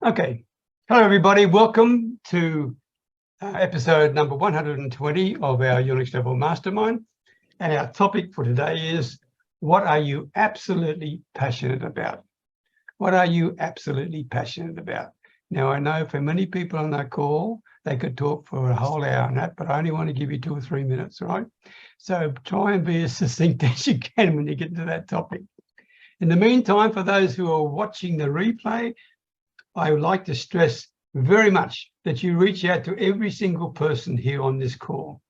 Okay. Hello, everybody. Welcome to episode number 120 of our Your Next Level Mastermind. And our topic for today is, what are you absolutely passionate about? What are you absolutely passionate about? Now, I know for many people on that call, they could talk for a whole hour on that, but I only want to give you 2 or 3 minutes, right? So try and be as succinct as you can when you get to that topic. In the meantime, for those who are watching the replay, I would like to stress very much that you reach out to every single person here on this call.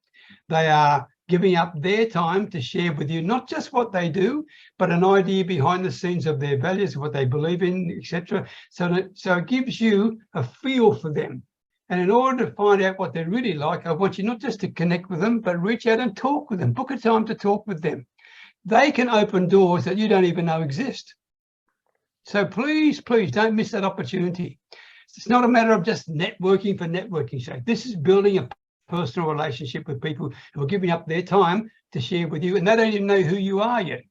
They are giving up their time to share with you not just what they do, but an idea behind the scenes of their values, what they believe in, etc. So it gives you a feel for them. And in order to find out what they're really like, I want you not just to connect with them, but reach out and talk with them. Book a time to talk with them. They can open doors that you don't even know exist. So please don't miss that opportunity. It's not a matter of just networking for networking's sake. This is building a personal relationship with people who are giving up their time to share with you, and they don't even know who you are yet.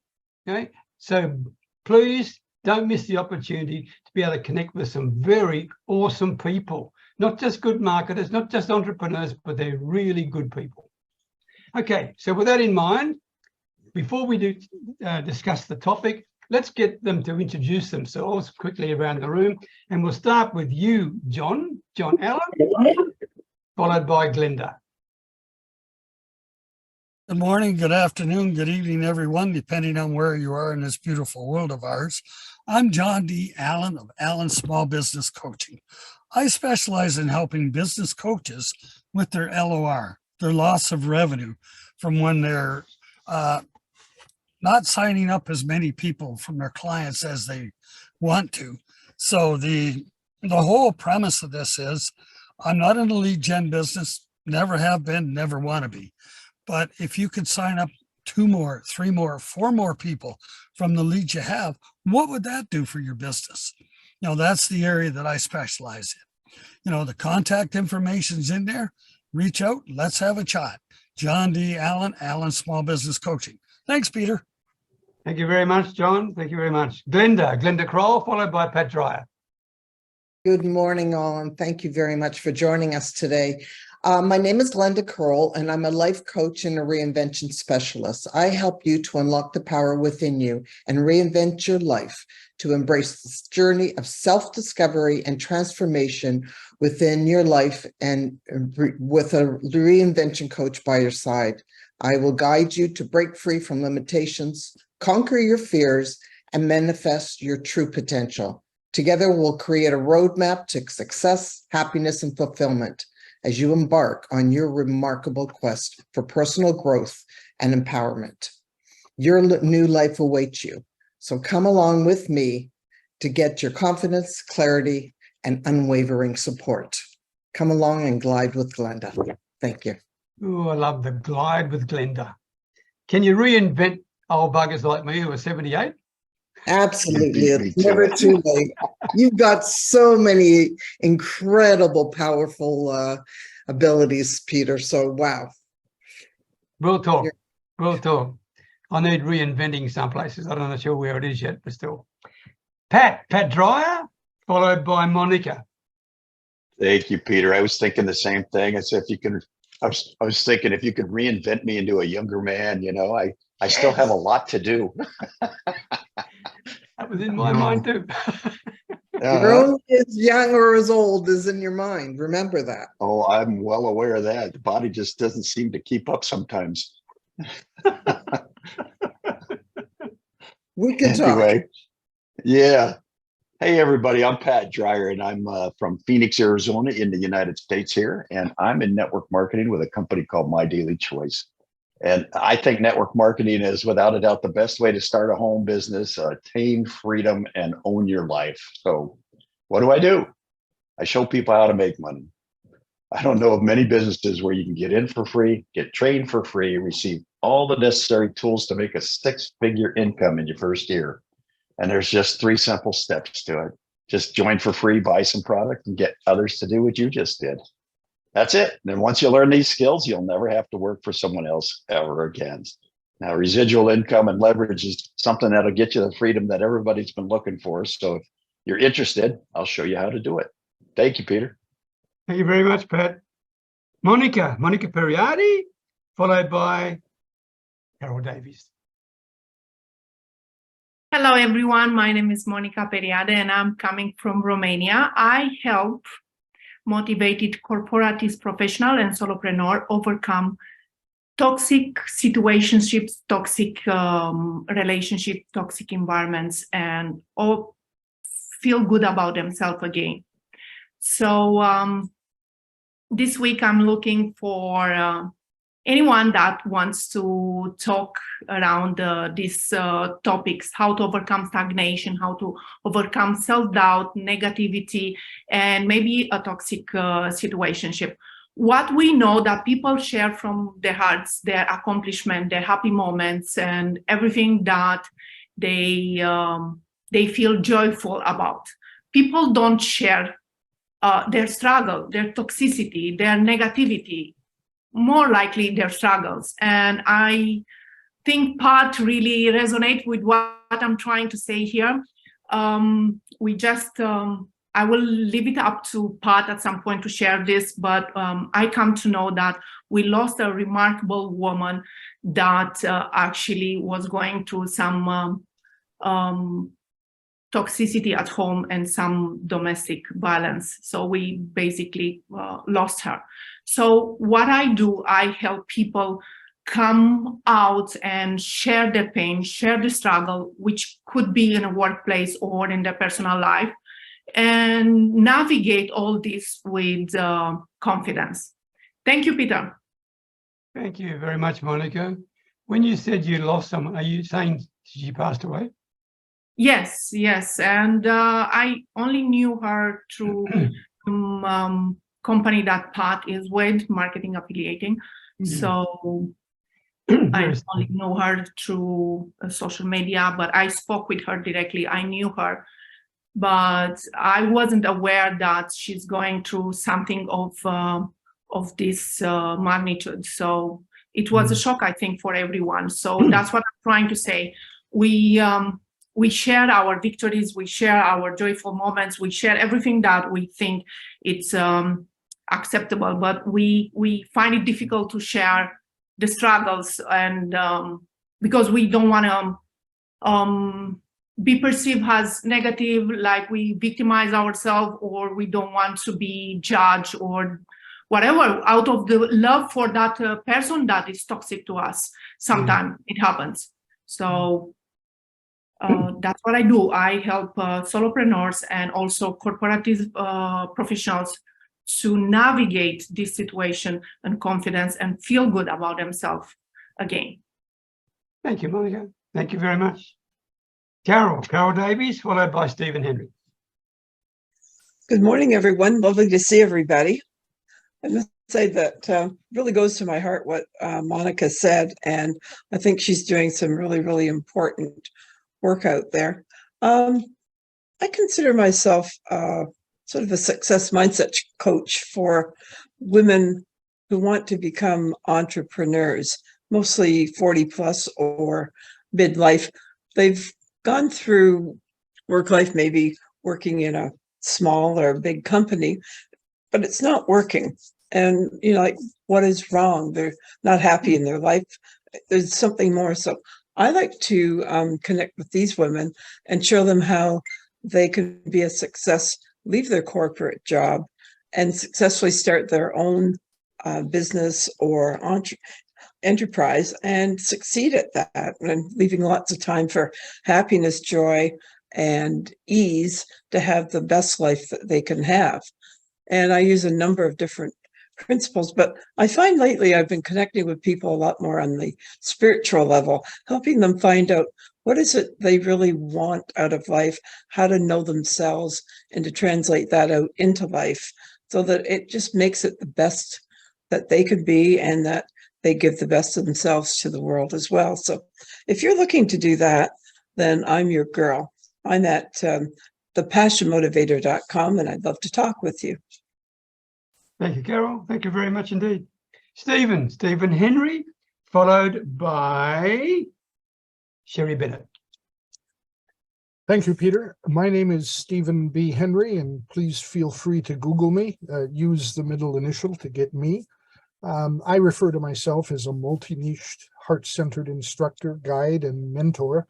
Okay, so please don't miss the opportunity to be able to connect with some very awesome people, not just good marketers, not just entrepreneurs, but they're really good people. Okay, so with that in mind, before we do discuss the topic, let's get them to introduce themselves quickly around the room. And we'll start with you, John Allen, followed by Glenda. Good morning, good afternoon, good evening, everyone, depending on where you are in this beautiful world of ours. I'm John D. Allen of Allen Small Business Coaching. I specialize in helping business coaches with their LOR, their loss of revenue, from when they're not signing up as many people from their clients as they want to. So the whole premise of this is, I'm not in the lead gen business, never have been, never want to be. But if you could sign up 2 more, 3 more, 4 more people from the leads you have, what would that do for your business? That's the area that I specialize in. The contact information's in there. Reach out, let's have a chat. John D. Allen, Allen Small Business Coaching. Thanks, Peter. Thank you very much, John. Thank you very much. Glenda Kroll, followed by Pat Dreyer. Good morning, all, and thank you very much for joining us today. My name is Glenda Kroll, and I'm a life coach and a reinvention specialist. I help you to unlock the power within you and reinvent your life to embrace this journey of self-discovery and transformation within your life, and with a reinvention coach by your side. I will guide you to break free from limitations, conquer your fears, and manifest your true potential. Together, we'll create a roadmap to success, happiness, and fulfillment as you embark on your remarkable quest for personal growth and empowerment. Your new life awaits you. So come along with me to get your confidence, clarity, and unwavering support. Come along and glide with Glenda. Thank you. Oh, I love the glide with Glenda. Can you reinvent old buggers like me who are 78? Absolutely. It's never too late. You've got so many incredible, powerful abilities, Peter. So, wow. We'll talk. I need reinventing some places. I'm not sure where it is yet, but still. Pat Dreyer, followed by Monica. Thank you, Peter. I was thinking the same thing. I said, I was thinking if you could reinvent me into a younger man, I still have a lot to do. That was in my mind too. You're only as young or as old as in your mind. Remember that. Oh, I'm well aware of that. The body just doesn't seem to keep up sometimes. We can talk. Yeah. Hey, everybody. I'm Pat Dreyer, and I'm from Phoenix, Arizona in the United States here. And I'm in network marketing with a company called My Daily Choice. And I think network marketing is without a doubt the best way to start a home business, attain freedom, and own your life. So what do? I show people how to make money. I don't know of many businesses where you can get in for free, get trained for free, receive all the necessary tools to make a 6-figure income in your first year. And there's just 3 simple steps to it. Just join for free, buy some product, and get others to do what you just did. That's it. And then once you learn these skills, you'll never have to work for someone else ever again. Now, residual income and leverage is something that'll get you the freedom that everybody's been looking for. So if you're interested, I'll show you how to do it. Thank you, Peter. Thank you very much, Pat. Monica Periardi, followed by Carol Davies. Hello, everyone. My name is Monica Periade, and I'm coming from Romania. I help motivated corporatist professional and solopreneur overcome toxic situationships, toxic relationship, toxic environments, and all feel good about themselves again. So this week I'm looking for anyone that wants to talk around these topics, how to overcome stagnation, how to overcome self-doubt, negativity, and maybe a toxic situationship. What we know that people share from their hearts, their accomplishment, their happy moments, and everything that they feel joyful about. People don't share their struggle, their toxicity, their negativity, more likely their struggles. And I think Pat really resonates with what I'm trying to say here. I will leave it up to Pat at some point to share this, but I come to know that we lost a remarkable woman that actually was going through some toxicity at home and some domestic violence. So we basically lost her. So what I do, I help people come out and share their pain, share the struggle, which could be in a workplace or in their personal life, and navigate all this with confidence. Thank you, Peter. Thank you very much, Monica. When you said you lost someone, are you saying she passed away? Yes, and I only knew her through company that Pat is with, marketing affiliating. So I only know her through social media, but I spoke with her directly. I knew her, but I wasn't aware that she's going through something of this magnitude. So it was a shock, I think, for everyone. So that's what I'm trying to say. We share our victories, we share our joyful moments, we share everything that we think it's acceptable, but we find it difficult to share the struggles, and because we don't want to be perceived as negative, like we victimize ourselves, or we don't want to be judged or whatever, out of the love for that person that is toxic to us. Sometimes it happens. So that's what I do. I help solopreneurs and also corporative professionals to navigate this situation and confidence and feel good about themselves again. Thank you, Monica. Thank you very much. Carol Davies, followed by Stephen Henry. Good morning, everyone. Lovely to see everybody. I must say that really goes to my heart what Monica said, and I think she's doing some really, really important work out there. I consider myself sort of a success mindset coach for women who want to become entrepreneurs, mostly 40 plus or midlife. They've gone through work life, maybe working in a small or big company, but it's not working. And, you know, like, what is wrong? They're not happy in their life. There's something more. So I like to connect with these women and show them how they can be a success, leave their corporate job, and successfully start their own business or enterprise and succeed at that, and leaving lots of time for happiness, joy, and ease to have the best life that they can have. And I use a number of different principles, but I find lately I've been connecting with people a lot more on the spiritual level, helping them find out what is it they really want out of life, how to know themselves, and to translate that out into life so that it just makes it the best that they could be, and that they give the best of themselves to the world as well. So if you're looking to do that, then I'm your girl. I'm at thepassionmotivator.com, and I'd love to talk with you. Thank you, Carol. Thank you very much indeed. Stephen Henry, followed by Sherry Bennett. Thank you, Peter. My name is Stephen B. Henry, and please feel free to Google me. Use the middle initial to get me. I refer to myself as a multi-niched, heart-centered instructor, guide, and mentor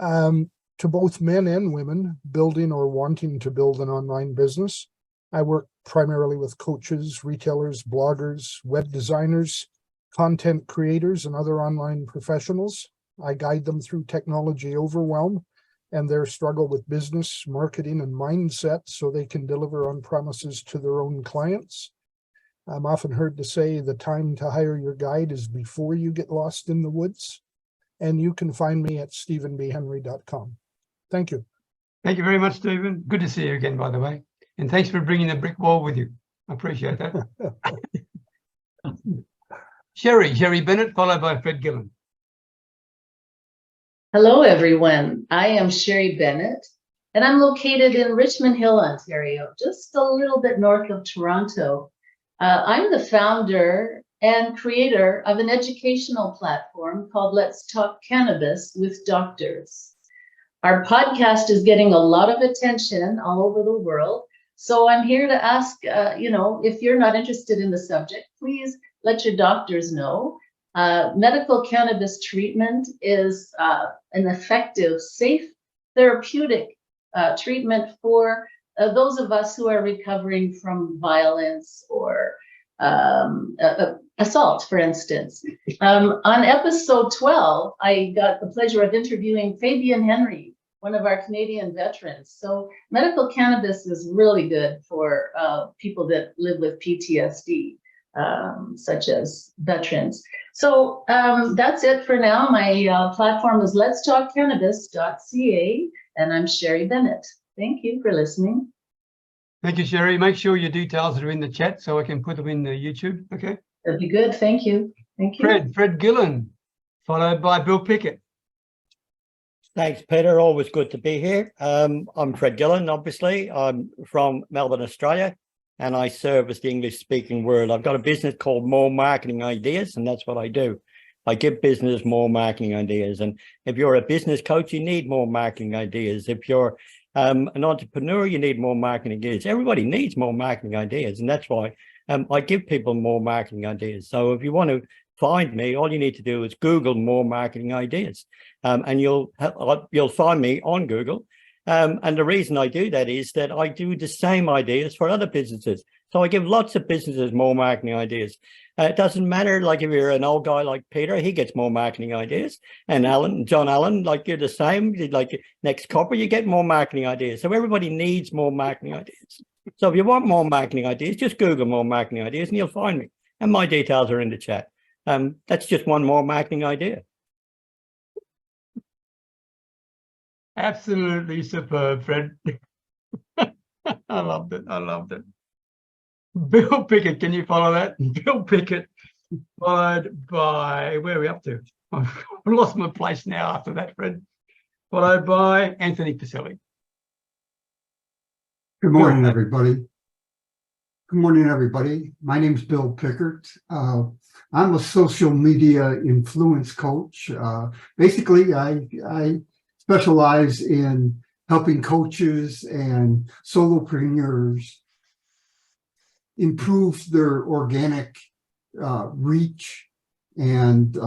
to both men and women building or wanting to build an online business. I work primarily with coaches, retailers, bloggers, web designers, content creators, and other online professionals. I guide them through technology overwhelm and their struggle with business, marketing, and mindset so they can deliver on promises to their own clients. I'm often heard to say the time to hire your guide is before you get lost in the woods. And you can find me at stephenbhenry.com. Thank you. Thank you very much, Stephen. Good to see you again, by the way. And thanks for bringing the brick wall with you. I appreciate that. Sherry Bennett, followed by Fred Gillen. Hello, everyone. I am Sherry Bennett, and I'm located in Richmond Hill, Ontario, just a little bit north of Toronto. I'm the founder and creator of an educational platform called Let's Talk Cannabis with Doctors. Our podcast is getting a lot of attention all over the world. So I'm here to ask, if you're not interested in the subject, please let your doctors know. Medical cannabis treatment is an effective, safe, therapeutic treatment for those of us who are recovering from violence or assault, for instance. On episode 12, I got the pleasure of interviewing Fabian Henry, one of our Canadian veterans. So medical cannabis is really good for people that live with PTSD, such as veterans. So that's it for now. My platform is letstalkcannabis.ca, and I'm Sherry Bennett. Thank you for listening. Thank you, Sherry. Make sure your details are in the chat so I can put them in the YouTube. Okay. That'd be good. Thank you. Thank you. Fred Gillen, followed by Bill Pickett. Thanks, Peter. Always good to be here. I'm Fred Gillen, obviously. I'm from Melbourne, Australia, and I serve as the English-speaking world. I've got a business called More Marketing Ideas, and that's what I do. I give business more marketing ideas. And if you're a business coach, you need more marketing ideas. If you're an entrepreneur, you need more marketing ideas. Everybody needs more marketing ideas, and that's why I give people more marketing ideas. So if you want to find me, all you need to do is Google more marketing ideas, and you'll find me on Google. And the reason I do that is that I do the same ideas for other businesses. So I give lots of businesses more marketing ideas. It doesn't matter, like if you're an old guy like Peter, he gets more marketing ideas. And John Allen, like you're the same, like next copper, you get more marketing ideas. So everybody needs more marketing ideas. So if you want more marketing ideas, just Google more marketing ideas and you'll find me. And my details are in the chat. That's just one more marketing idea. Absolutely superb, Fred. I loved it. I loved it. Bill Pickett, can you follow that? Bill Pickett, followed by, where are we up to? I've lost my place now after that, Fred. Followed by Anthony Pacelli. Good morning, everybody. Good morning, everybody. My name's Bill Pickett. I'm a social media influence coach. Basically, I specialize in helping coaches and solopreneurs improve their organic reach and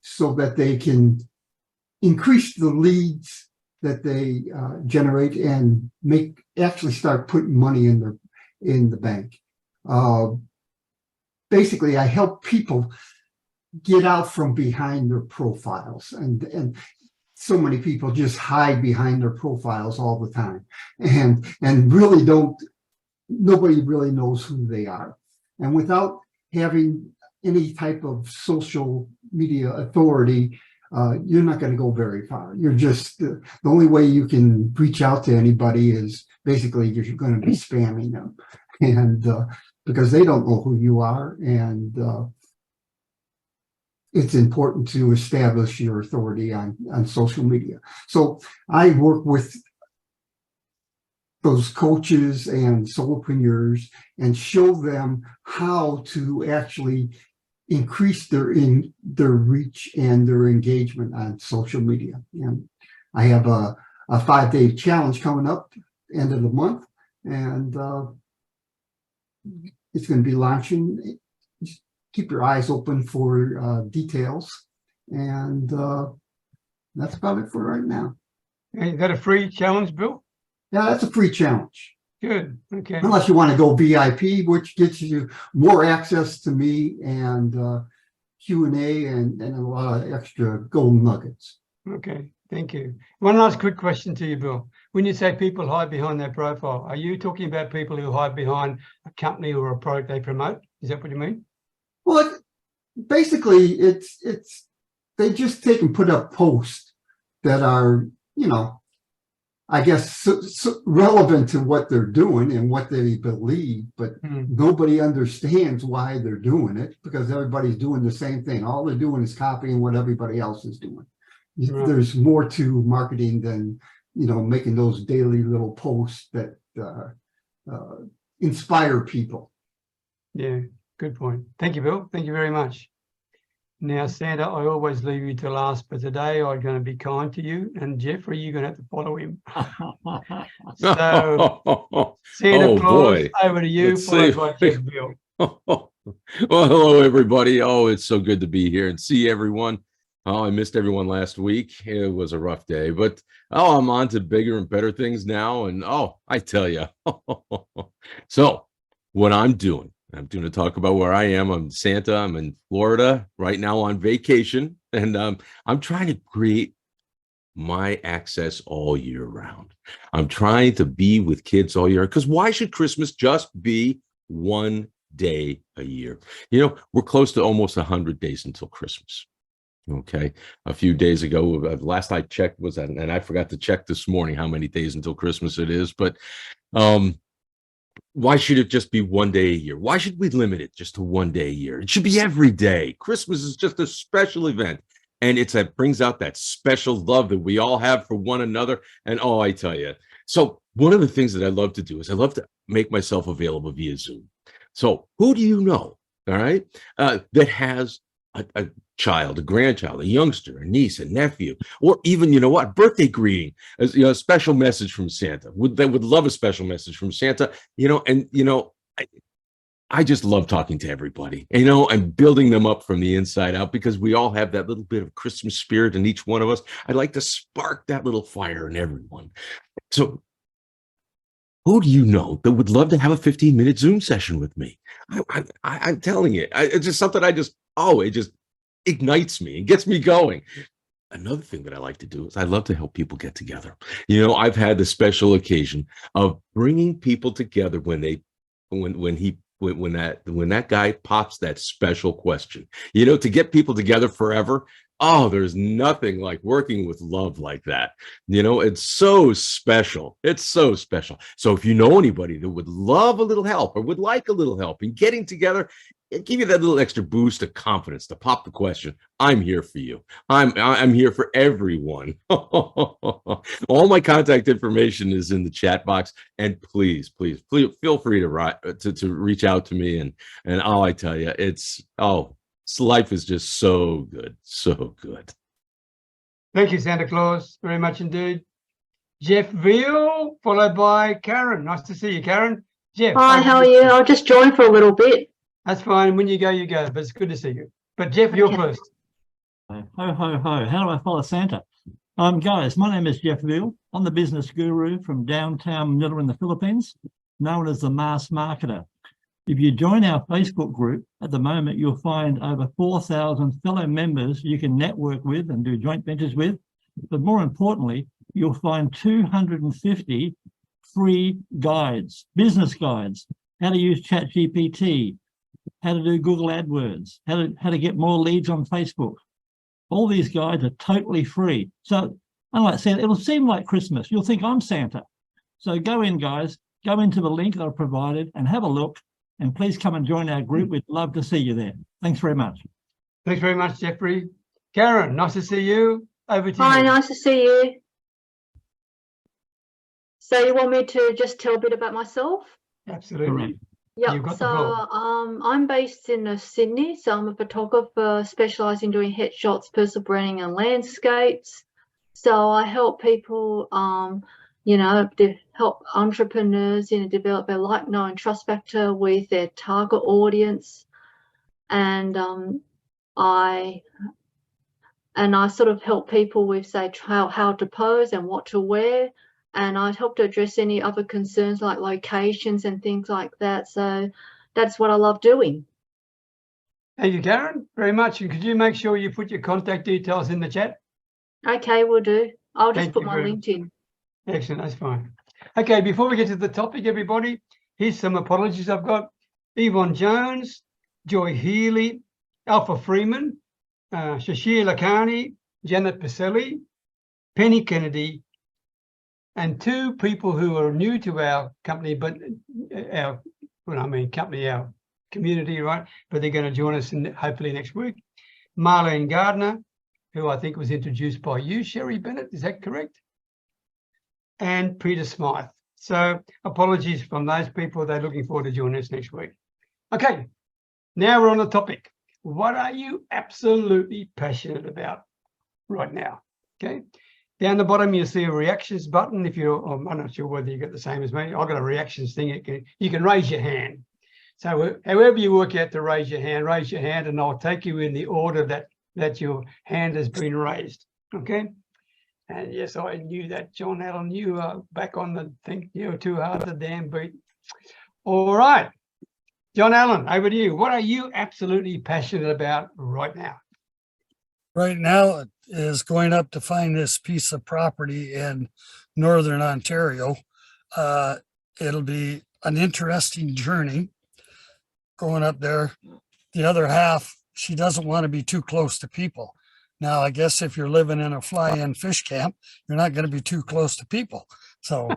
so that they can increase the leads that they generate and actually start putting money in the bank. Basically, I help people get out from behind their profiles, and so many people just hide behind their profiles all the time and really nobody really knows who they are. And without having any type of social media authority, you're not going to go very far. You're just, the only way you can reach out to anybody is basically you're going to be spamming them, and because they don't know who you are, and it's important to establish your authority on social media. So I work with those coaches and solopreneurs and show them how to actually increase their reach and their engagement on social media. And I have a 5-day challenge coming up end of the month, and it's going to be launching. Just keep your eyes open for details, and that's about it for right now. Is that a free challenge, Bill? Yeah, that's a free challenge. Good. Okay. Unless you want to go VIP, which gets you more access to me and Q&A and a lot of extra gold nuggets. Okay. Thank you. One last quick question to you, Bill. When you say people hide behind their profile, are you talking about people who hide behind a company or a product they promote? Is that what you mean? Well, basically, it's they just take and put up posts that are, you know, I guess so relevant to what they're doing and what they believe, but nobody understands why they're doing it because everybody's doing the same thing. All they're doing is copying what everybody else is doing. Right. There's more to marketing than, you know, making those daily little posts that inspire people. Yeah, good point. Thank you, Bill. Thank you very much. Now, Santa, I always leave you to last, but today I'm going to be kind to you. And Jeffrey, you're going to have to follow him. So, Santa Claus, over to you, followed by Jeff Bill. Well, hello, everybody. Oh, it's so good to be here and see everyone. Oh, I missed everyone last week. It was a rough day, but oh, I'm on to bigger and better things now. And oh, I tell you. So what I'm doing to talk about where I am. I'm Santa. I'm in Florida right now on vacation, and I'm trying to create my access all year round. I'm trying to be with kids all year, because why should Christmas just be one day a year? You know, we're close to almost 100 days until Christmas. Okay, a few days ago, last I checked was that, and I forgot to check this morning how many days until Christmas it is, but why should it just be one day a year? Why should we limit it just to one day a year? It should be every day. Christmas is just a special event, and it brings out that special love that we all have for one another. And oh, I tell you, so one of the things that I love to do is I love to make myself available via Zoom. So who do you know, all right, that has a child, a grandchild, a youngster, a niece, a nephew, or even, you know what, birthday greeting, as you know, a special message from Santa. They would love a special message from Santa, you know, and you know, I just love talking to everybody, you know, and building them up from the inside out, because we all have that little bit of Christmas spirit in each one of us. I'd like to spark that little fire in everyone. So who do you know that would love to have a 15-minute Zoom session with me? I'm telling you, it's just something it just ignites me and gets me going. Another thing that I like to do is I love to help people get together. You know, I've had the special occasion of bringing people together when that guy pops that special question, you know, to get people together forever. Oh, there's nothing like working with love like that. You know, it's so special. It's so special. So if you know anybody that would love a little help or would like a little help in getting together, give you that little extra boost of confidence to pop the question, I'm here for you. I'm here for everyone. All my contact information is in the chat box, and please feel free to reach out to me. And oh, I tell you, life is just so good, so good. Thank you, Santa Claus, very much indeed. Jeff Veal, followed by Karen. Nice to see you, Karen. Jeff. Hi, how are you? I'll just join for a little bit. That's fine. When you go, but it's good to see you. But Jeff, you're first. Ho, ho, ho. How do I follow Santa? Guys, my name is Jeff Veal. I'm the business guru from downtown Manila in the Philippines, known as the Mass Marketer. If you join our Facebook group, at the moment, you'll find over 4,000 fellow members you can network with and do joint ventures with. But more importantly, you'll find 250 free guides, business guides, how to use ChatGPT, how to do Google AdWords, how to get more leads on Facebook. All these guides are totally free. So, like I said, it'll seem like Christmas. You'll think I'm Santa. So go in, guys, go into the link that I've provided and have a look. And please come and join our group. We'd love to see you there. Thanks very much. Thanks very much, Jeffrey. Karen, nice to see you. Over to you. Hi, nice to see you. So you want me to just tell a bit about myself? Absolutely. Yeah, so I'm based in Sydney. So I'm a photographer specialising in doing headshots, personal branding and landscapes. So I help people, help entrepreneurs, develop their like, know, and trust factor with their target audience. And I sort of help people with, say, how to pose and what to wear. And I'd help to address any other concerns like locations and things like that. So that's what I love doing. Thank you, Karen, very much. And could you make sure you put your contact details in the chat? Okay, will do. I'll just Thank put you my very LinkedIn. Excellent, that's fine. Okay, before we get to the topic, everybody, here's some apologies I've got. Yvonne Jones, Joy Healy, Alpha Freeman, Shashir Lakhani, Janet Pacelli, Penny Kennedy, and two people who are new to our company, but our community, right? But they're going to join us hopefully next week. Marlene Gardner, who I think was introduced by you, Sherry Bennett, is that correct? And Peter Smythe. So apologies from those people. They're looking forward to joining us next week. Okay, now we're on the topic. What are you absolutely passionate about right now? Okay, down the bottom you see a reactions button. If you're, I'm not sure whether you got the same as me. I've got a reactions thing. You can raise your hand. So however you work out to raise your hand, and I'll take you in the order that your hand has been raised. Okay. And yes, I knew that, John Allen, you are back on the thing. You're too hard to damn beat. All right, John Allen, over to you. What are you absolutely passionate about right now? Right now it is going up to find this piece of property in Northern Ontario. It'll be an interesting journey going up there. The other half, she doesn't want to be too close to people. Now, I guess if you're living in a fly-in fish camp, you're not going to be too close to people. So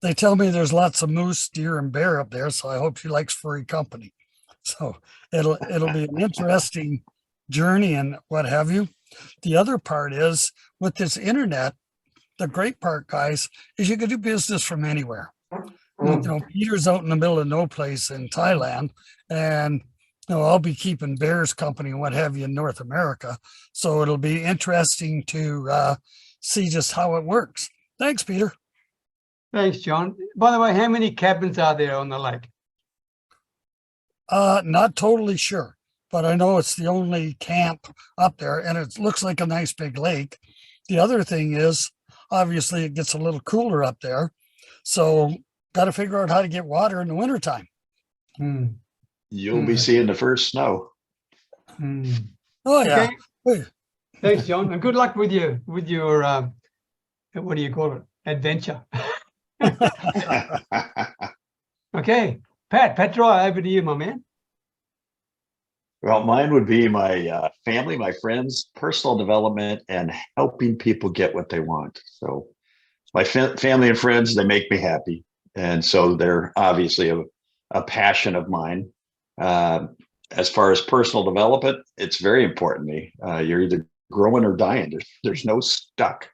they tell me there's lots of moose, deer, and bear up there. So I hope she likes furry company. So it'll be an interesting journey and what have you. The other part is with this internet, the great part, guys, is you can do business from anywhere. Peter's out in the middle of no place in Thailand, and I'll be keeping bears company and what have you in North America. So it'll be interesting to see just how it works. Thanks, Peter. Thanks, John. By the way, how many cabins are there on the lake? Not totally sure, but I know it's the only camp up there, and it looks like a nice big lake. The other thing is, obviously, it gets a little cooler up there. So got to figure out how to get water in the wintertime. You'll be seeing the first snow. Oh, yeah. Okay. Thanks, John. And good luck with your what do you call it? Adventure. Okay. Pat Dry, over to you, my man. Well, mine would be my family, my friends, personal development, and helping people get what they want. So my family and friends, they make me happy. And so they're obviously a passion of mine. As far as personal development, it's very important to me. You're either growing or dying. There's no stuck.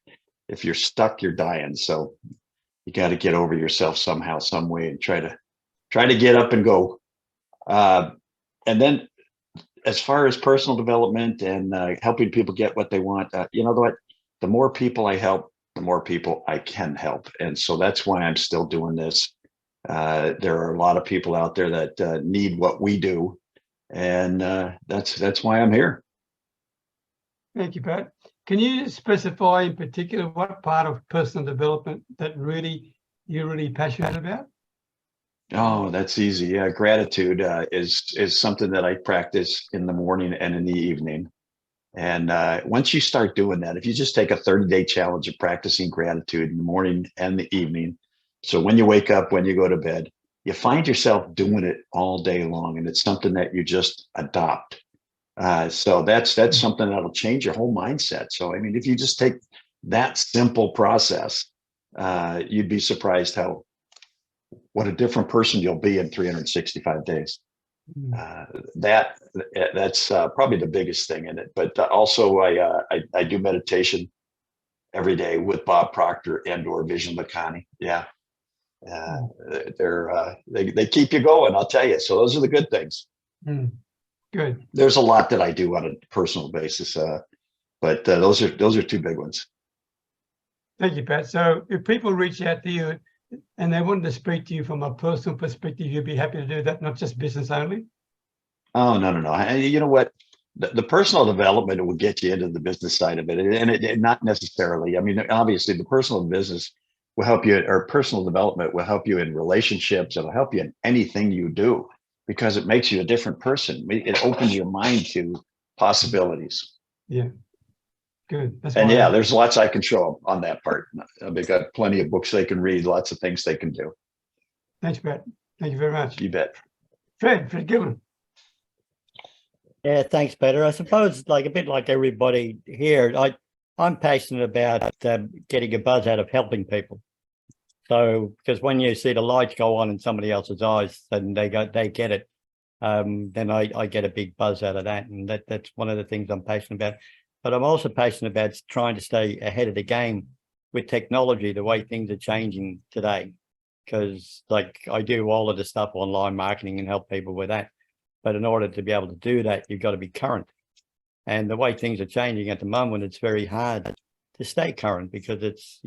If you're stuck, you're dying. So you got to get over yourself somehow, some way, and try to get up and go. And then as far as personal development and helping people get what they want, you know what? The more people I help, the more people I can help. And so that's why I'm still doing this. There are a lot of people out there that need what we do. And that's why I'm here. Thank you, Pat. Can you specify in particular what part of personal development that you're really passionate about? Oh, that's easy. Yeah, gratitude is something that I practice in the morning and in the evening. And once you start doing that, if you just take a 30-day challenge of practicing gratitude in the morning and the evening, so when you wake up, when you go to bed, you find yourself doing it all day long, and it's something that you just adopt. So that's something that'll change your whole mindset. So, I mean, if you just take that simple process, you'd be surprised what a different person you'll be in 365 days. That's probably the biggest thing in it. But also I do meditation every day with Bob Proctor and/or Vision Lakhani. Yeah. They keep you going, I'll tell you. So those are the good things. Good. There's a lot that I do on a personal basis. But those are two big ones. Thank you, Pat. So if people reach out to you and they wanted to speak to you from a personal perspective, you'd be happy to do that, not just business only? Oh, no. You know what? The personal development will get you into the business side of it. And it not necessarily. I mean, obviously the personal business will help you, or personal development will help you in relationships. It'll help you in anything you do because it makes you a different person. It opens your mind to possibilities. Yeah. Good. That's And why yeah, there's lots I can show them on that part. They've got plenty of books they can read, lots of things they can do. Thanks, Pat. Thank you very much. You bet. Fred Gillen. Yeah, thanks, Peter. I suppose, like a bit like everybody here, I'm passionate about getting a buzz out of helping people. So, because when you see the lights go on in somebody else's eyes and they get it, then I get a big buzz out of that, and that's one of the things I'm passionate about. But I'm also passionate about trying to stay ahead of the game with technology, the way things are changing today. Because like I do all of the stuff online marketing and help people with that. But in order to be able to do that, you've got to be current. And the way things are changing at the moment, it's very hard to stay current because it's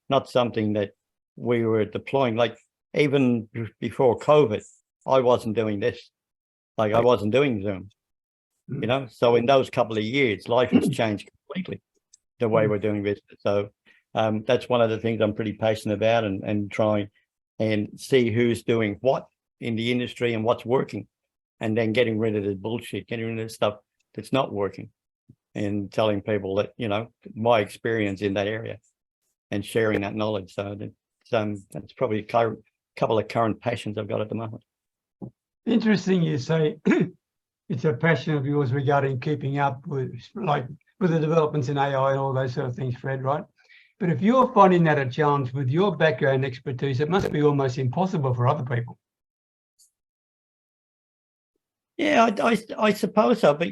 not something that we were deploying. Like even before COVID, I wasn't doing this. Like I wasn't doing Zoom. So in those couple of years, life has changed completely the way we're doing business. So that's one of the things I'm pretty passionate about, and trying and see who's doing what in the industry and what's working, and then getting rid of the bullshit, getting rid of the stuff that's not working, and telling people that, my experience in that area and sharing that knowledge. So that's probably a couple of current passions I've got at the moment. Interesting you say it's a passion of yours regarding keeping up with the developments in AI and all those sort of things, Fred, right? But if you're finding that a challenge with your background expertise, it must be almost impossible for other people. Yeah, I suppose so. But,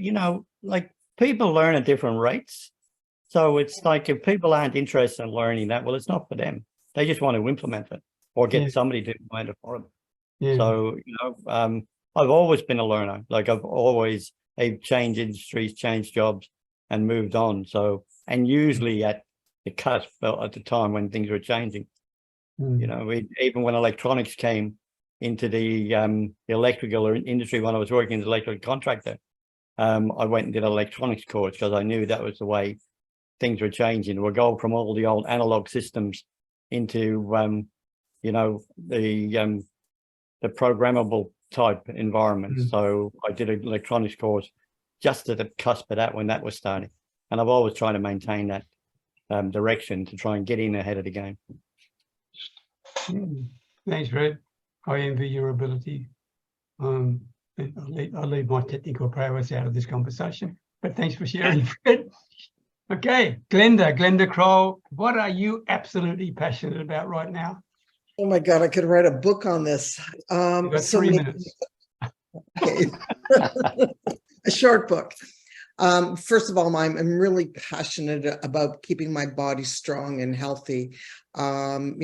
like people learn at different rates. So it's like if people aren't interested in learning that, well, it's not for them. They just want to implement it or get somebody to implement it for them. Yeah. So, I've always been a learner. Like I've changed industries, changed jobs and moved on. So, and usually at the cusp at the time when things were changing, even when electronics came into the electrical industry, when I was working as an electrical contractor, I went and did an electronics course because I knew that was the way things were changing. We're going from all the old analog systems into, the programmable type environment. So I did an electronics course just at the cusp of that when that was starting. And I've always tried to maintain that direction to try and get in ahead of the game. Thanks, Fred. I envy your ability. I'll leave my technical prowess out of this conversation, but thanks for sharing, Fred. Okay, Glenda Kroll, what are you absolutely passionate about right now? Oh my God, I could write a book on this. You've got 3 minutes. Okay. A short book. First of all, I'm really passionate about keeping my body strong and healthy, and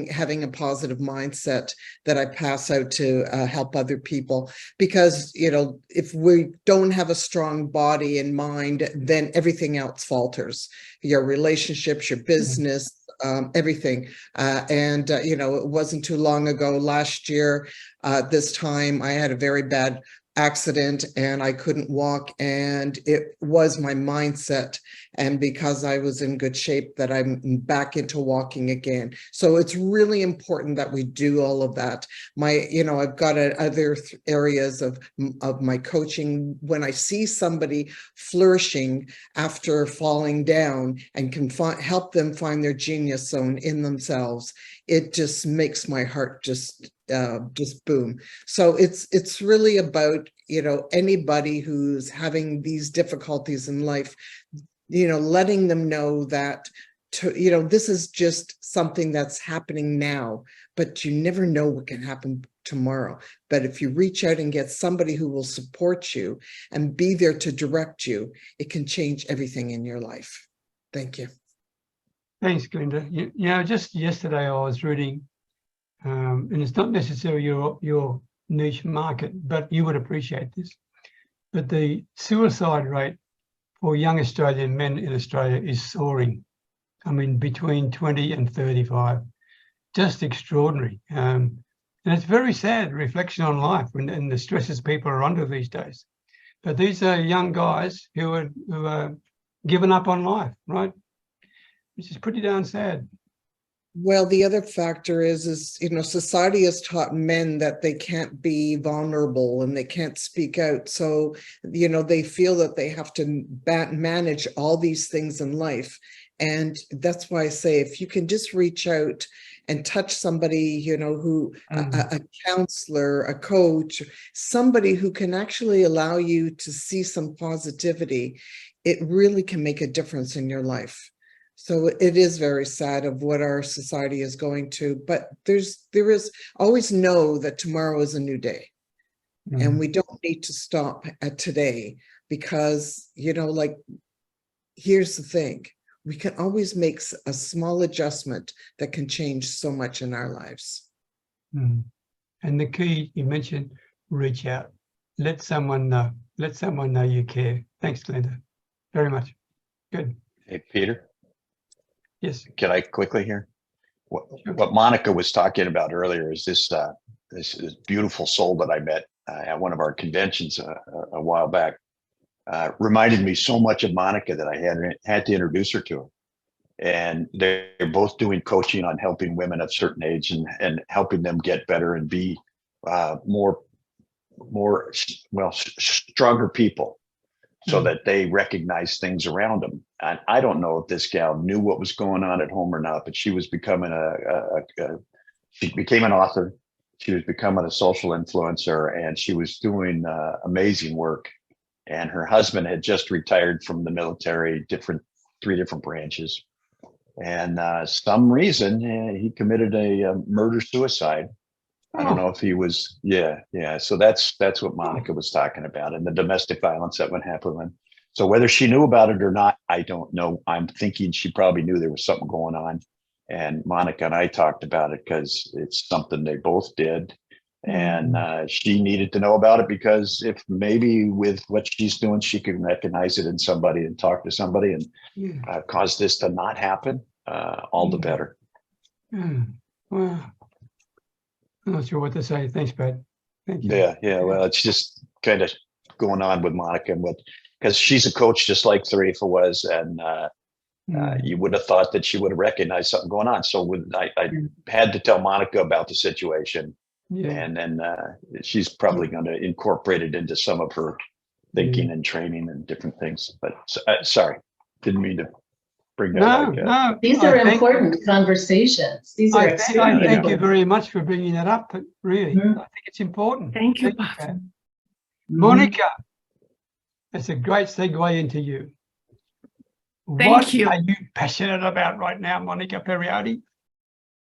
having a positive mindset that I pass out to help other people. Because, if we don't have a strong body and mind, then everything else falters. Your relationships, your business, everything. It wasn't too long ago, last year, this time I had a very bad accident and I couldn't walk, and it was my mindset, and because I was in good shape that I'm back into walking again. So it's really important that we do all of that. I've got other areas of my coaching. When I see somebody flourishing after falling down and can help them find their genius zone in themselves, it just makes my heart just boom. So it's really about, anybody who's having these difficulties in life, letting them know that, this is just something that's happening now, but you never know what can happen tomorrow. But if you reach out and get somebody who will support you and be there to direct you, it can change everything in your life. Thank you. Thanks, Glenda. Just yesterday I was reading, and it's not necessarily your niche market, but you would appreciate this. But the suicide rate for young Australian men in Australia is soaring. I mean, between 20 and 35, just extraordinary. And it's very sad reflection on life and the stresses people are under these days. But these are young guys who are giving up on life, right? Which is pretty darn sad. Well, the other factor is, you know, society has taught men that they can't be vulnerable and they can't speak out. So, you know, they feel that they have to manage all these things in life. And that's why I say, if you can just reach out and touch somebody, you know, who a counselor, a coach, somebody who can actually allow you to see some positivity, it really can make a difference in your life. So it is very sad of what our society is going to, but there is always know that tomorrow is a new day. And we don't need to stop at today because, you know, like, here's the thing. We can always make a small adjustment that can change so much in our lives. And the key, you mentioned, reach out. Let someone know. Let someone know you care. Thanks, Glenda. Very much. Good. Hey, Peter. Yes. Can I quickly hear? What Monica was talking about earlier is this beautiful soul that I met at one of our conventions a while back. Reminded me so much of Monica that I had to introduce her to her. And they're both doing coaching on helping women of certain age and helping them get better and be stronger people, so that they recognize things around them. And I don't know if this gal knew what was going on at home or not, but she was becoming she became an author. She was becoming a social influencer, and she was doing amazing work. And her husband had just retired from the military, three different branches. And some reason he committed a murder-suicide. I don't know if he was, yeah. So that's what Monica was talking about, and the domestic violence that would happen when. So whether she knew about it or not, I don't know. I'm thinking she probably knew there was something going on. And Monica and I talked about it because it's something they both did. And she needed to know about it because if maybe with what she's doing, she can recognize it in somebody and talk to somebody and cause this to not happen, all the better. Wow. I'm not sure what to say. Thanks, Pat. Thank you. Yeah. Well, it's just kind of going on with Monica and because she's a coach just like Tharifa was, and you would have thought that she would have recognized something going on. So I had to tell Monica about the situation. Yeah. And then she's probably going to incorporate it into some of her thinking and training and different things. But sorry, didn't mean to bring that up. No. These are important conversations. These are I thank you very much for bringing that up. But really, I think it's important. Thank you, Pat. Monica, that's a great segue into you. Thank you. What are you passionate about right now, Monica Periotti?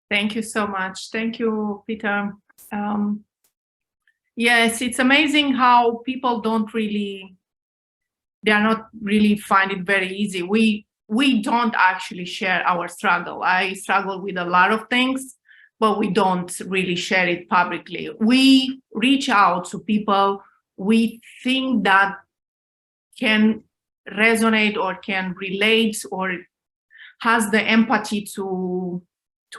Thank you so much. Thank you, Peter. Yes, it's amazing how people they are not really find it very easy. We don't actually share our struggle. I struggle with a lot of things, but we don't really share it publicly. We reach out to people we think that can resonate or can relate or has the empathy to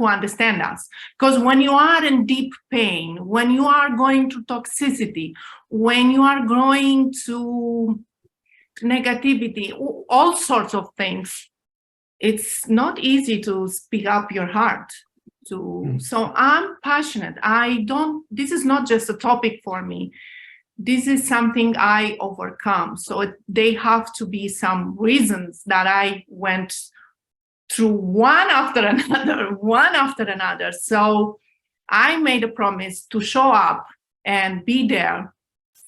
understand us. Because when you are in deep pain, when you are going to toxicity, when you are going to negativity, all sorts of things, it's not easy to speak up your heart. So I'm passionate. This is not just a topic for me. This is something I overcome. So they have to be some reasons that I went through one after another. So I made a promise to show up and be there,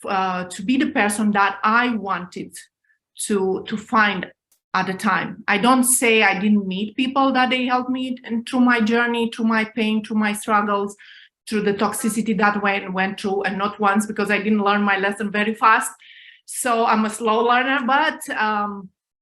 to be the person that I wanted to find at the time. I don't say I didn't meet people that they helped me through my journey, through my pain, through my struggles, through the toxicity that I went through, and not once, because I didn't learn my lesson very fast. So I'm a slow learner, but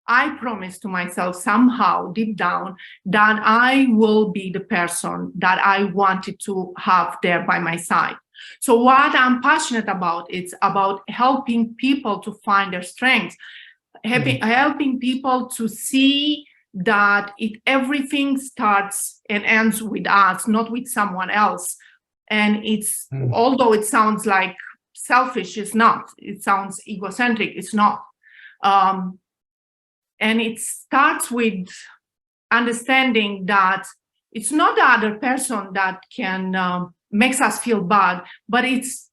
I promised to myself somehow deep down that I will be the person that I wanted to have there by my side. So what I'm passionate about, it's about helping people to find their strengths. helping people to see that everything starts and ends with us, not with someone else. And it's, although it sounds like selfish, it's not. It sounds egocentric, it's not. And it starts with understanding that it's not the other person that can makes us feel bad, but it's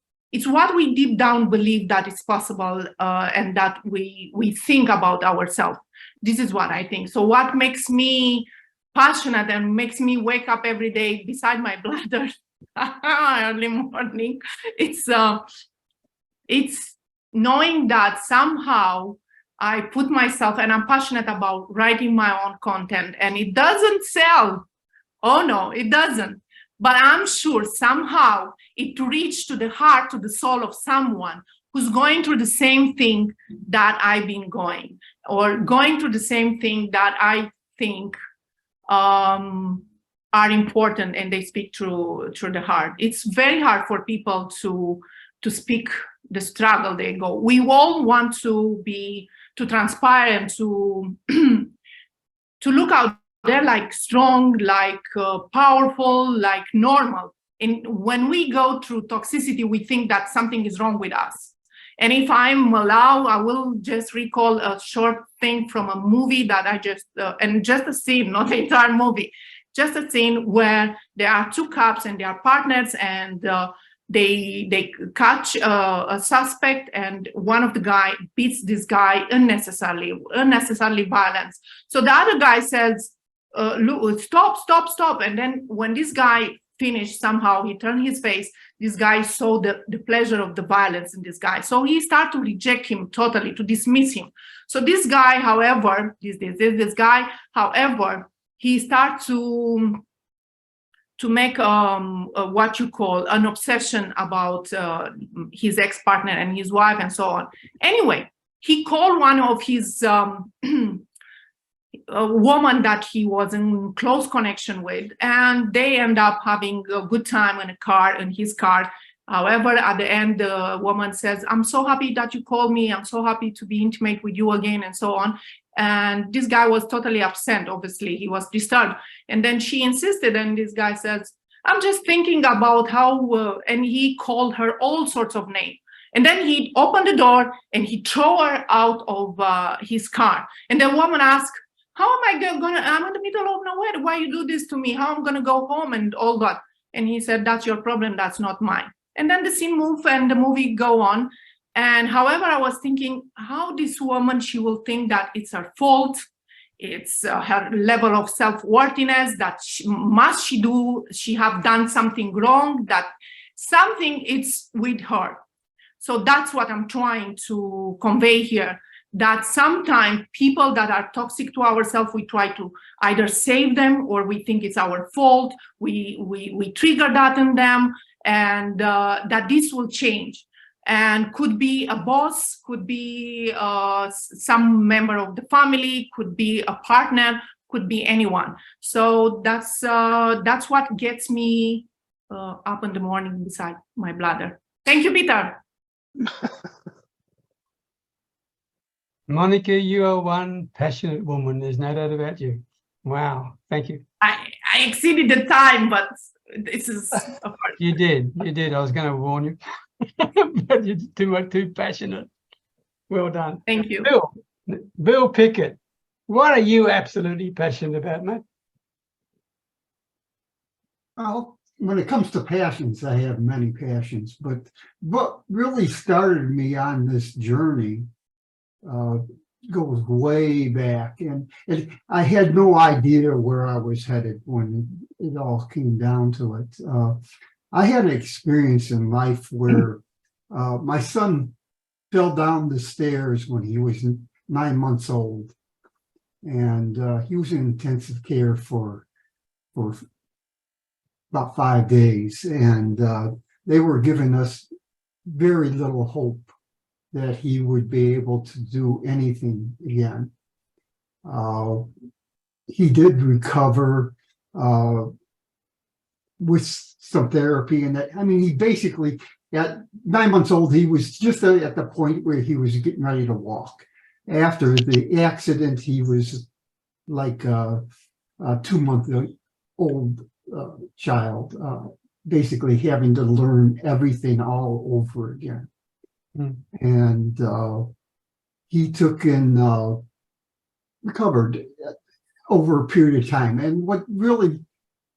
what we deep down believe that it's possible, and that we think about ourselves. This is what I think. So what makes me passionate and makes me wake up every day beside my bladder early morning, it's knowing that somehow I put myself, and I'm passionate about writing my own content, and it doesn't sell. Oh no, it doesn't. But I'm sure somehow it reached to the heart, to the soul of someone who's going through the same thing that I've been going, or going through the same thing that I think are important, and they speak through the heart. It's very hard for people to speak the struggle they go. We all want to transpire and to look out there like strong, like powerful, like normal. And when we go through toxicity, we think that something is wrong with us. And if I'm allowed, I will just recall a short thing from a movie that I just, and just a scene, not the entire movie, just a scene where there are two cops and they are partners, and they catch a suspect, and one of the guy beats this guy unnecessarily violence. So the other guy says, look, stop. And then when this guy finished, somehow he turned his face, this guy saw the pleasure of the violence in this guy. So he started to reject him totally, to dismiss him. So this guy, however, this guy, however, he started to make what you call an obsession about his ex-partner and his wife and so on. Anyway, he called one of his a woman that he was in close connection with, and they end up having a good time in his car. However, at the end, the woman says, "I'm so happy that you called me. I'm so happy to be intimate with you again," and so on. And this guy was totally upset. Obviously, he was disturbed. And then she insisted, and this guy says, "I'm just thinking about how," and he called her all sorts of names. And then he opened the door and he threw her out of his car. And the woman asked, "How am I gonna, I'm in the middle of nowhere. Why you do this to me? How am I gonna go home?" and all that. And he said, "That's your problem, that's not mine." And then the scene moved and the movie go on. And however, I was thinking how this woman, she will think that it's her fault. It's her level of self-worthiness, that she have done something wrong, that something is with her. So that's what I'm trying to convey here, that sometimes people that are toxic to ourselves, we try to either save them, or we think it's our fault. We trigger that in them, and that this will change. And could be a boss, could be some member of the family, could be a partner, could be anyone. So that's what gets me up in the morning beside my bladder. Thank you, Peter. Monica, you are one passionate woman. There's no doubt about you. Wow. Thank you. I exceeded the time, but this is a part. You did. I was going to warn you. But you're too passionate. Well done. Thank you. Bill Pickett, what are you absolutely passionate about, mate? Well, when it comes to passions, I have many passions, but what really started me on this journey goes way back, and I had no idea where I was headed when it all came down to it. I had an experience in life where my son fell down the stairs when he was 9 months old, and he was in intensive care for about 5 days, and they were giving us very little hope that he would be able to do anything again. He did recover with some therapy, and that, I mean, he basically, at 9 months old, he was just at the point where he was getting ready to walk. after the accident, he was like a 2-month-old child, basically having to learn everything all over again. And he took and recovered over a period of time. And what really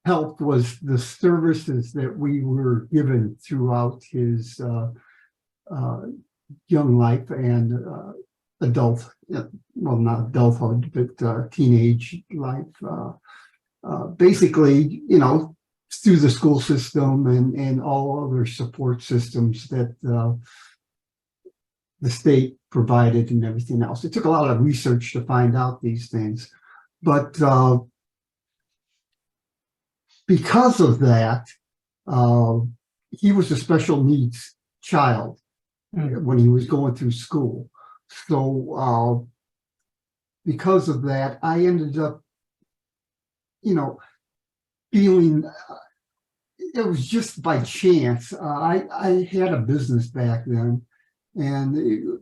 helped was the services that we were given throughout his young life and adult, well, not adulthood, but teenage life. Basically, you know, through the school system and all other support systems that the state provided and everything else. It took a lot of research to find out these things, but because of that, he was a special needs child when he was going through school. So because of that, I ended up, you know, feeling it was just by chance. I had a business back then, and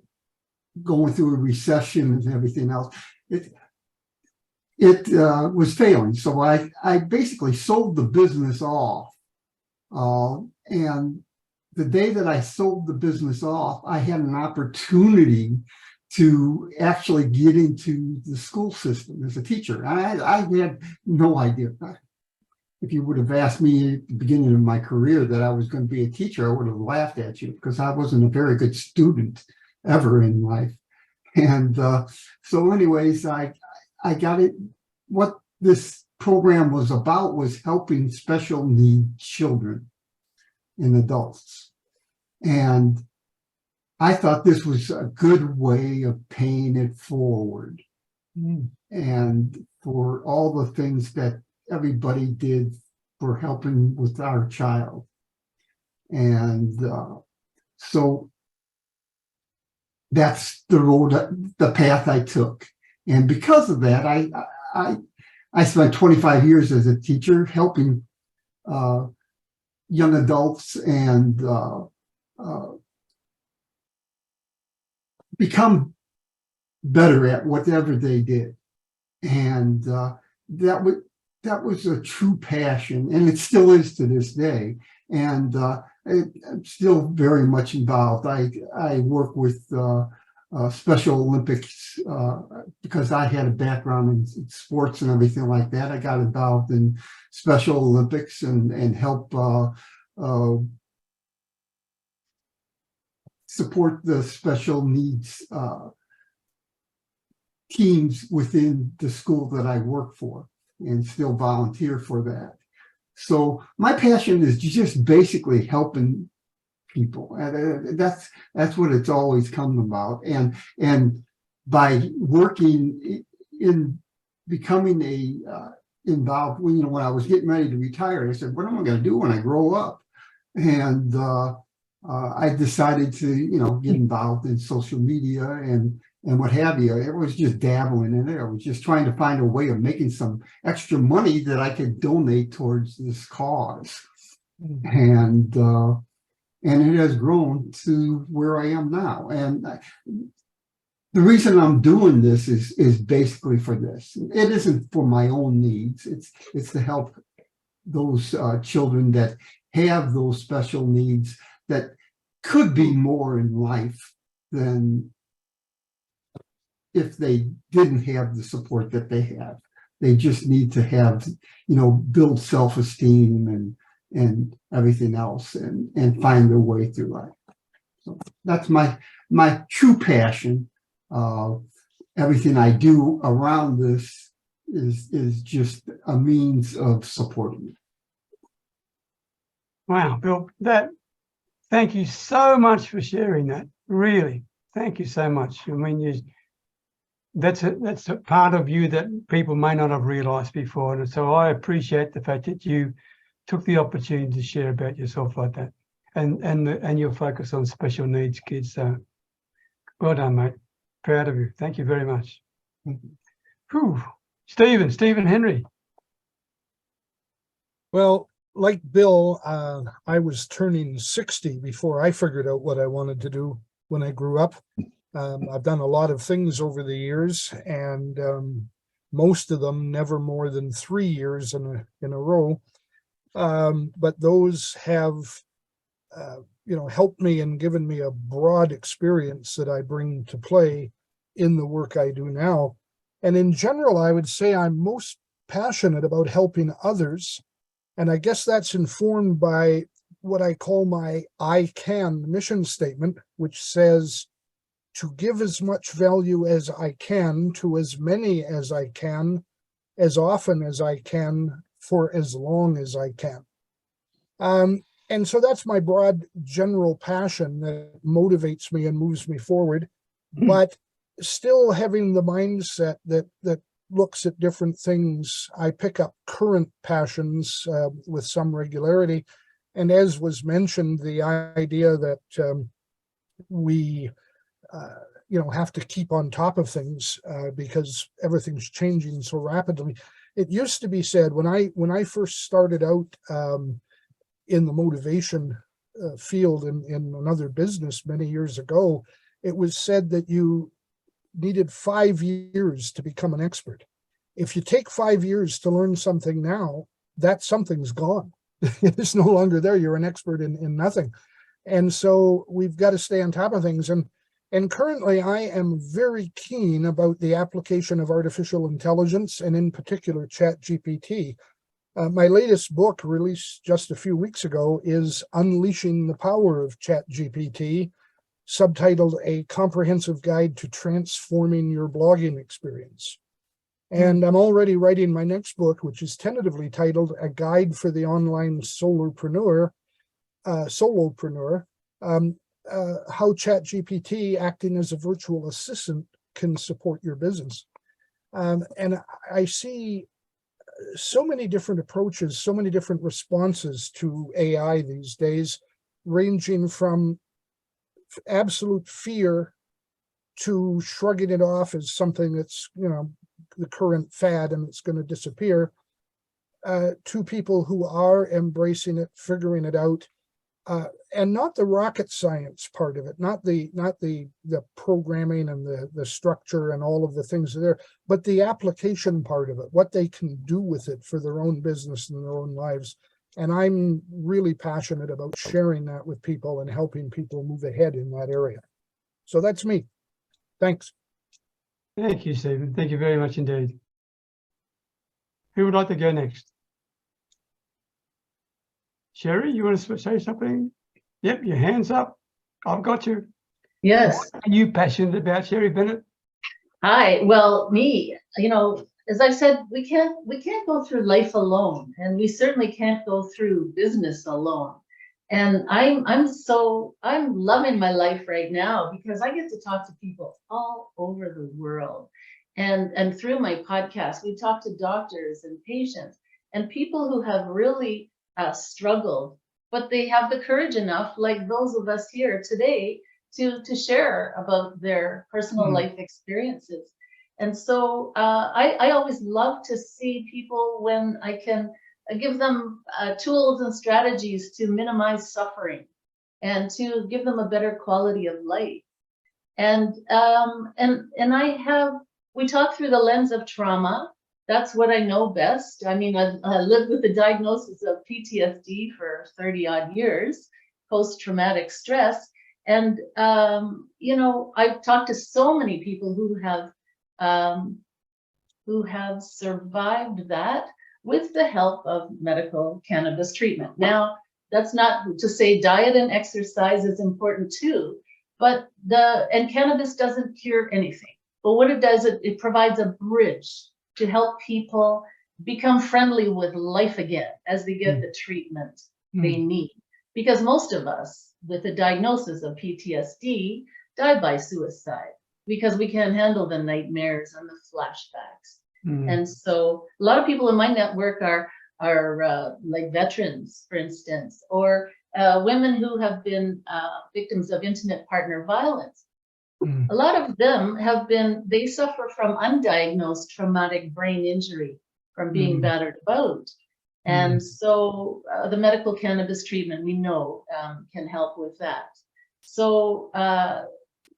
going through a recession and everything else, it was failing. So I basically sold the business off. And the day that I sold the business off, I had an opportunity to actually get into the school system as a teacher. I had no idea. If you would have asked me at the beginning of my career that I was going to be a teacher, I would have laughed at you because I wasn't a very good student ever in life. And so anyways, I got it. What this program was about was helping special needs children and adults. And I thought this was a good way of paying it forward. And for all the things that everybody did for helping with our child. And so that's the road, the path I took. And because of that, I spent 25 years as a teacher helping young adults and become better at whatever they did. And that was a true passion, and it still is to this day. And I'm still very much involved. I work with Special Olympics because I had a background in sports and everything like that. I got involved in Special Olympics and help support the special needs teams within the school that I work for, and still volunteer for that. So my passion is just basically helping people. And that's what it's always come about. And by working in becoming involved, when I was getting ready to retire, I said, what am I going to do when I grow up? And I decided to, get involved in social media and what have you. It was just dabbling in it. I was just trying to find a way of making some extra money that I could donate towards this cause. And it has grown to where I am now. And the reason I'm doing this is basically for this. It isn't for my own needs. It's to help those children that have those special needs that could be more in life than if they didn't have the support that they have. They just need to have, build self-esteem and everything else and find their way through life. So that's my true passion. Everything I do around this is just a means of supporting it. Wow, Bill, thank you so much for sharing that. Really, thank you so much. I mean, that's a part of you that people may not have realized before. And so I appreciate the fact that you took the opportunity to share about yourself like that and your focus on special needs kids. So well done, mate. Proud of you. Thank you very much. Whew. Stephen Henry. Well, like Bill, I was turning 60 before I figured out what I wanted to do when I grew up. I've done a lot of things over the years, and most of them never more than 3 years in a row. But those have, helped me and given me a broad experience that I bring to play in the work I do now. And in general, I would say I'm most passionate about helping others. And I guess that's informed by what I call my I Can mission statement, which says to give as much value as I can to as many as I can, as often as I can, for as long as I can. And so that's my broad general passion that motivates me and moves me forward, but still having the mindset that looks at different things. I pick up current passions with some regularity. And as was mentioned, the idea that we have to keep on top of things because everything's changing so rapidly. It used to be said when I first started out in the motivation field in another business many years ago, it was said that you needed 5 years to become an expert. If you take 5 years to learn something now, that something's gone. It's no longer there. You're an expert in nothing. And so we've got to stay on top of things. And currently I am very keen about the application of artificial intelligence, and in particular ChatGPT. My latest book, released just a few weeks ago, is Unleashing the Power of ChatGPT, subtitled A Comprehensive Guide to Transforming Your Blogging Experience. And I'm already writing my next book, which is tentatively titled A Guide for the Online Solopreneur, how ChatGPT, acting as a virtual assistant, can support your business. And I see so many different approaches, so many different responses to AI these days, ranging from absolute fear to shrugging it off as something that's, the current fad and it's going to disappear, to people who are embracing it, figuring it out, and not the rocket science part of it, not the programming and the structure and all of the things there, but the application part of it, what they can do with it for their own business and their own lives. And I'm really passionate about sharing that with people and helping people move ahead in that area. So that's me. Thanks. Thank you, Stephen. Thank you very much indeed. Who would like to go next? Sherry, you want to say something? Yep, your hand's up. I've got you. Yes. What are you passionate about, Sherry Bennett? Hi. Well, me, as I said, we can't go through life alone, and we certainly can't go through business alone. And I'm loving my life right now because I get to talk to people all over the world. And through my podcast, we talk to doctors and patients and people who have really struggled, but they have the courage enough, like those of us here today, to share about their personal life experiences. And so I always love to see people when I can give them tools and strategies to minimize suffering and to give them a better quality of life. And we talk through the lens of trauma. That's what I know best. I mean, I lived with the diagnosis of PTSD for 30 odd years, post-traumatic stress. And, I've talked to so many people who have survived that with the help of medical cannabis treatment. Now, that's not to say diet and exercise is important too, but cannabis doesn't cure anything. But what it does, it provides a bridge to help people become friendly with life again as they get the treatment they need. Because most of us with a diagnosis of PTSD die by suicide because we can't handle the nightmares and the flashbacks. And so a lot of people in my network are like veterans, for instance, or women who have been victims of intimate partner violence. A lot of them they suffer from undiagnosed traumatic brain injury from being battered about. And so the medical cannabis treatment, we know, can help with that. So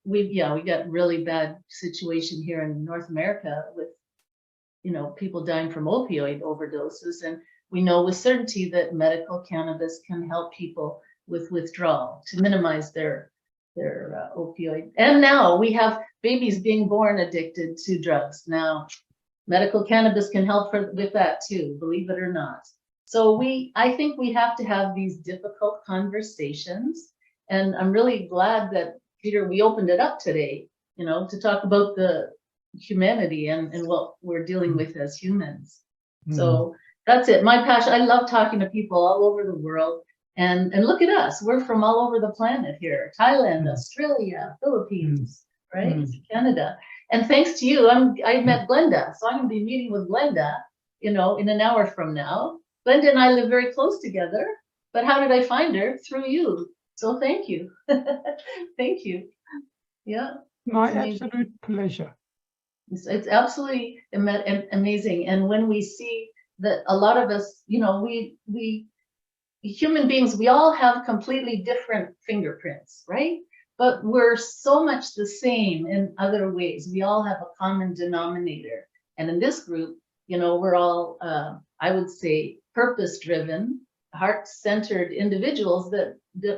we got really bad situation here in North America with, people dying from opioid overdoses. And we know with certainty that medical cannabis can help people with withdrawal to minimize their opioid. And now we have babies being born addicted to drugs. Now, medical cannabis can help with that too, believe it or not. So I think we have to have these difficult conversations. And I'm really glad that, Peter, we opened it up today, to talk about the humanity and what we're dealing with as humans. So that's it. My passion. I love talking to people all over the world. And look at us. We're from all over the planet here. Thailand, Australia, Philippines, right? Canada. And thanks to you, I met Glenda. So I'm going to be meeting with Glenda, in an hour from now. Glenda and I live very close together. But how did I find her? Through you. So thank you. Thank you. Yeah. My absolute pleasure. It's absolutely amazing. And when we see that a lot of us, we human beings, we all have completely different fingerprints, right? But we're so much the same in other ways. We all have a common denominator. And in this group, we're all, I would say, purpose-driven, heart-centered individuals that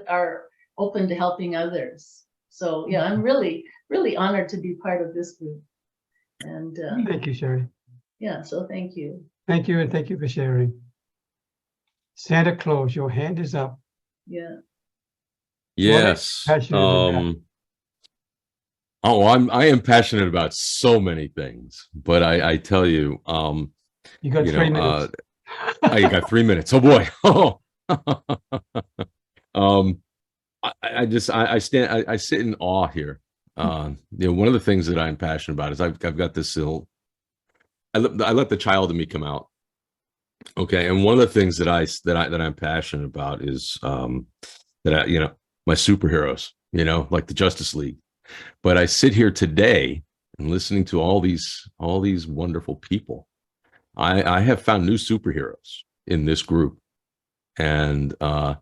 are open to helping others. So yeah, I'm really, really honored to be part of this group. And thank you, Sherry. Yeah, so thank you. Thank you, and thank you for sharing. Santa Claus, your hand is up. Yeah. Yes. I am passionate about so many things, but I tell you, you got 3 minutes. You got 3 minutes. Oh boy. I sit in awe here. One of the things that I'm passionate about is I've got this little, I let the child in me come out. Okay. And one of the things that I'm passionate about is, that my superheroes, like the Justice League. But I sit here today and listening to all these wonderful people. I have found new superheroes in this group, and I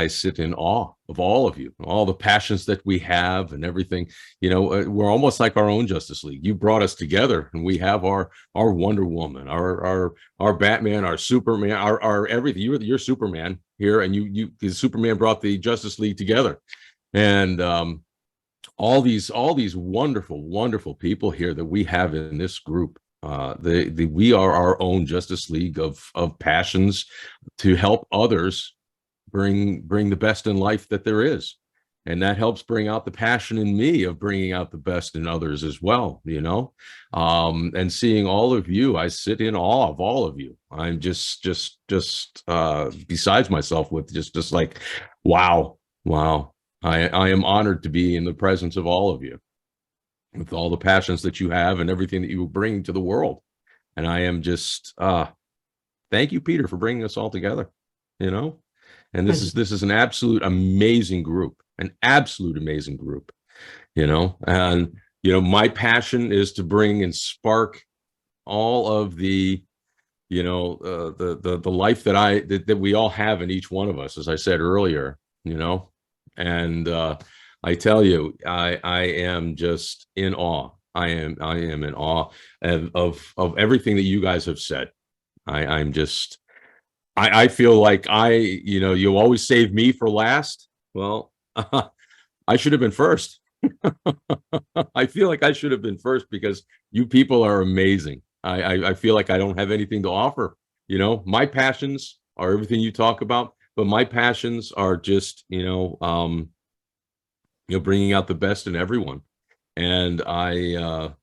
sit in awe of all of you, all the passions that we have and everything. We're almost like our own Justice League. You brought us together, and we have our Wonder Woman, our Batman, our Superman, our everything. You're Superman here, and the Superman brought the Justice League together, and all these wonderful, wonderful people here that we have in this group. We are our own Justice League of passions to help others bring the best in life that there is, and that helps bring out the passion in me of bringing out the best in others as well. And seeing all of you, I sit in awe of all of you. I'm just besides myself with just like, wow. I am honored to be in the presence of all of you, with all the passions that you have and everything that you bring to the world. And I am just, thank you, Peter, for bringing us all together, and this is an absolute amazing group, and my passion is to bring and spark all of the, the life that we all have in each one of us, as I said earlier, and, I tell you, I am just in awe. I am in awe of everything that you guys have said. I feel like you always save me for last. Well, I should have been first. I feel like I should have been first because you people are amazing. I feel like I don't have anything to offer. My passions are everything you talk about, but my passions are just, bringing out the best in everyone. And I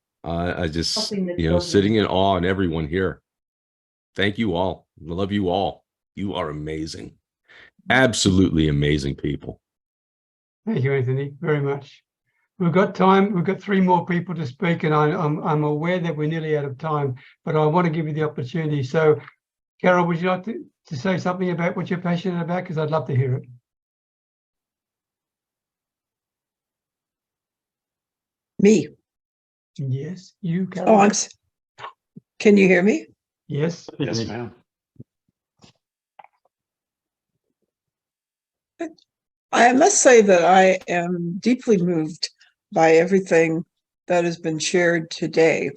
just, sitting in awe in everyone here. Thank you all. I love you all. You are amazing. Absolutely amazing people. Thank you, Anthony, very much. We've got time. We've got 3 more people to speak, and I'm aware that we're nearly out of time, but I want to give you the opportunity. So, Carol, would you like to say something about what you're passionate about? Because I'd love to hear it. Me. Yes, you, Carol. Oh, can you hear me? Yes. Yes, ma'am. I must say that I am deeply moved by everything that has been shared today.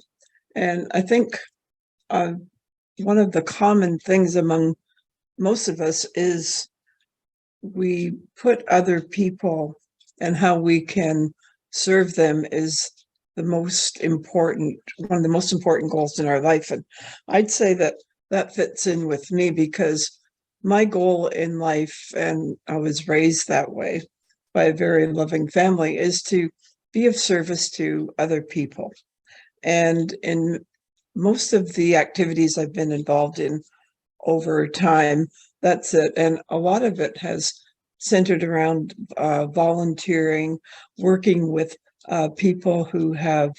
And I think one of the common things among most of us is we put other people and how we can serve them is the most important, one of the most important goals in our life. And I'd say that that fits in with me because my goal in life, and I was raised that way by a very loving family, is to be of service to other people. And in most of the activities I've been involved in over time, that's it. And a lot of it has centered around volunteering, working with people who have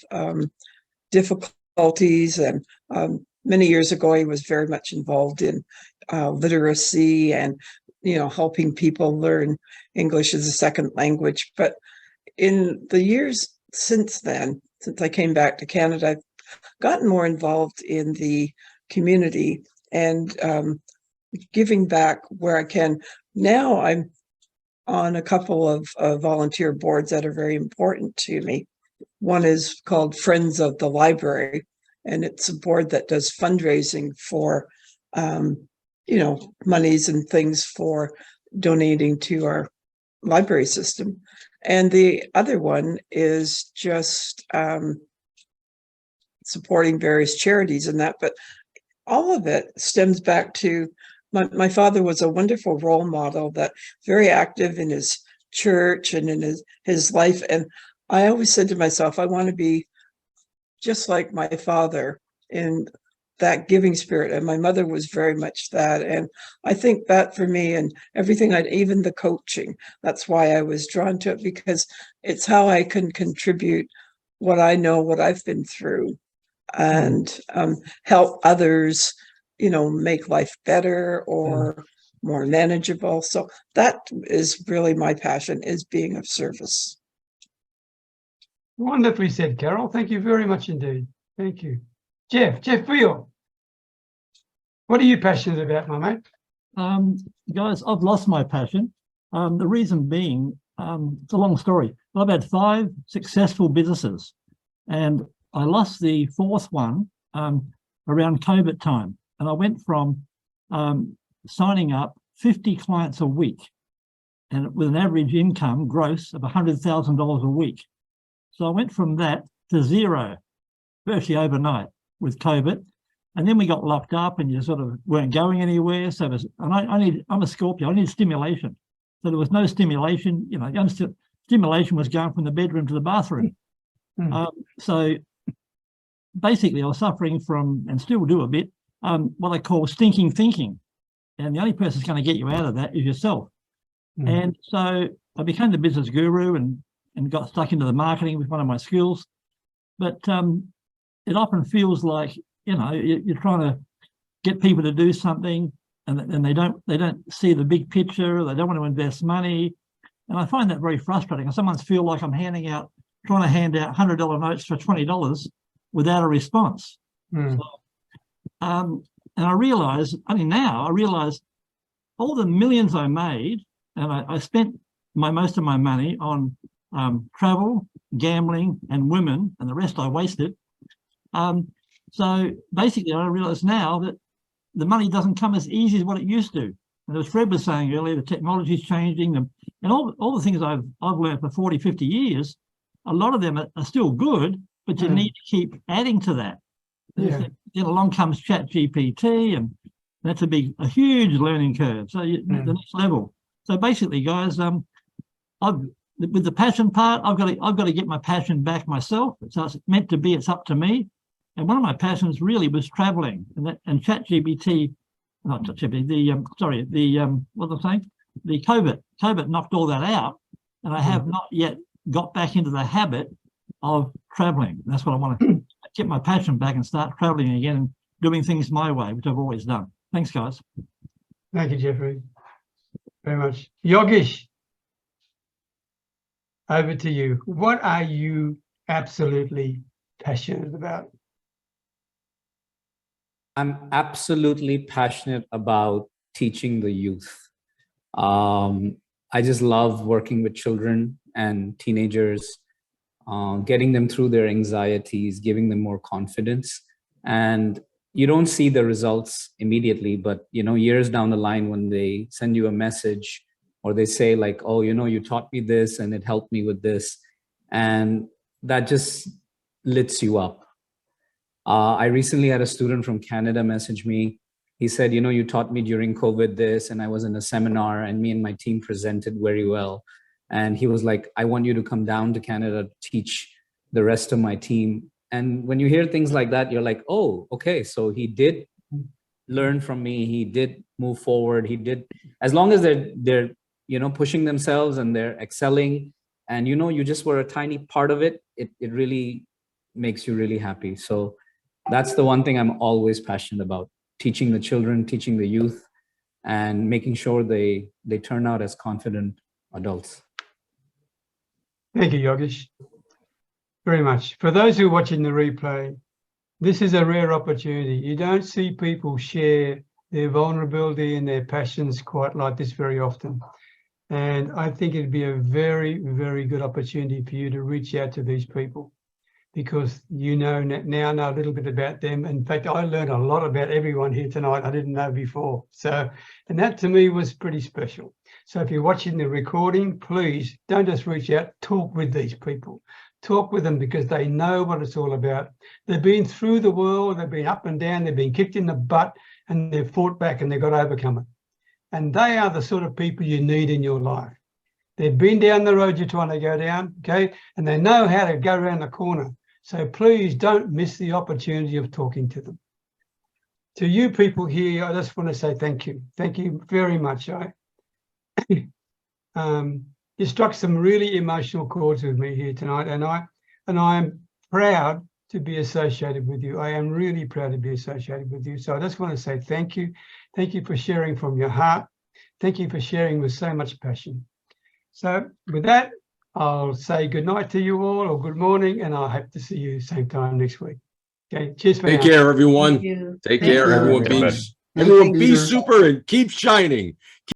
difficulties. And many years ago, I was very much involved in literacy and, helping people learn English as a second language. But in the years since then, since I came back to Canada, I've gotten more involved in the community and giving back where I can. Now I'm on a couple of volunteer boards that are very important to me. One is called Friends of the Library, and it's a board that does fundraising for, monies and things for donating to our library system. And the other one is just supporting various charities and that. But all of it stems back to my father was a wonderful role model, that very active in his church and in his life. And I always said to myself, I want to be just like my father in that giving spirit. And my mother was very much that. And I think that for me and everything, even the coaching, that's why I was drawn to it, because it's how I can contribute what I know, what I've been through, and help others, make life better or more manageable. So that is really my passion, is being of service. Wonderfully said, Carol. Thank you very much indeed. Thank you. Jeff Veal, what are you passionate about, my mate? Guys, I've lost my passion. The reason being, it's a long story. I've had 5 successful businesses, and I lost the 4th one around COVID time. And I went from signing up 50 clients a week, and with an average income gross of $100,000 a week. So I went from that to 0, virtually overnight with COVID. And then we got locked up and you sort of weren't going anywhere. So I'm a Scorpio, I need stimulation. So there was no stimulation, stimulation was going from the bedroom to the bathroom. So basically I was suffering from, and still do a bit, what I call stinking thinking. And the only person that's going to get you out of that is yourself. And so I became the business guru and got stuck into the marketing with one of my skills. But it often feels like, you're trying to get people to do something and they don't see the big picture. They don't want to invest money. And I find that very frustrating. I sometimes feel like I'm trying to hand out $100 notes for $20 without a response. And I realize all the millions I made, and I spent most of my money on travel, gambling, and women, and the rest I wasted. So basically, I realize now that the money doesn't come as easy as what it used to. And as Fred was saying earlier, the technology is changing, and all the things I've learned for 40, 50 years, a lot of them are still good, but you need to keep adding to that. Then along comes ChatGPT, and that's a huge learning curve. So the next level. So basically, guys, with the passion part, I've got to get my passion back myself. So it's meant to be. It's up to me. And one of my passions really was traveling, and ChatGPT, not ChatGPT. What was I saying? The COVID knocked all that out, and I have not yet got back into the habit of traveling. That's what I want to get my passion back and start traveling again and doing things my way, which I've always done. Thanks, guys. Thank you, Jeffrey, very much. Yogesh, over to you. What are you absolutely passionate about? I'm absolutely passionate about teaching the youth. I just love working with children and teenagers, getting them through their anxieties, giving them more confidence. And you don't see the results immediately, but years down the line, when they send you a message or they say like, oh, you taught me this and it helped me with this, and that just lifts you up. I recently had a student from Canada message me. He said, you taught me during COVID this, and I was in a seminar and me and my team presented very well. And he was like, I want you to come down to Canada to teach the rest of my team. And when you hear things like that, you're like, oh, okay. So he did learn from me. He did move forward. He did, as long as they're pushing themselves and they're excelling, and you just were a tiny part of it, it really makes you really happy. So that's the one thing I'm always passionate about: teaching the children, teaching the youth, and making sure they turn out as confident adults. Thank you, Yogesh, very much. For those who are watching the replay, this is a rare opportunity. You don't see people share their vulnerability and their passions quite like this very often. And I think it'd be a very, very good opportunity for you to reach out to these people, because now know a little bit about them. In fact, I learned a lot about everyone here tonight I didn't know before. So, and that to me was pretty special. So if you're watching the recording, please don't just reach out, talk with these people. Talk with them, because they know what it's all about. They've been through the world, they've been up and down, they've been kicked in the butt, and they've fought back and they've got to overcome it. And they are the sort of people you need in your life. They've been down the road you're trying to go down, okay? And they know how to go around the corner. So please don't miss the opportunity of talking to them. To you people here, I just want to say thank you. Thank you very much. You struck some really emotional chords with me here tonight, and I am proud to be associated with you. I am really proud to be associated with you. So I just want to say thank you. Thank you for sharing from your heart. Thank you for sharing with so much passion. So with that, I'll say good night to you all, or good morning, and I hope to see you same time next week. Okay, cheers for now. Take care, everyone. Thank you. Take Thank care, you. everyone. Thank Everyone you, be Peter. super and keep shining.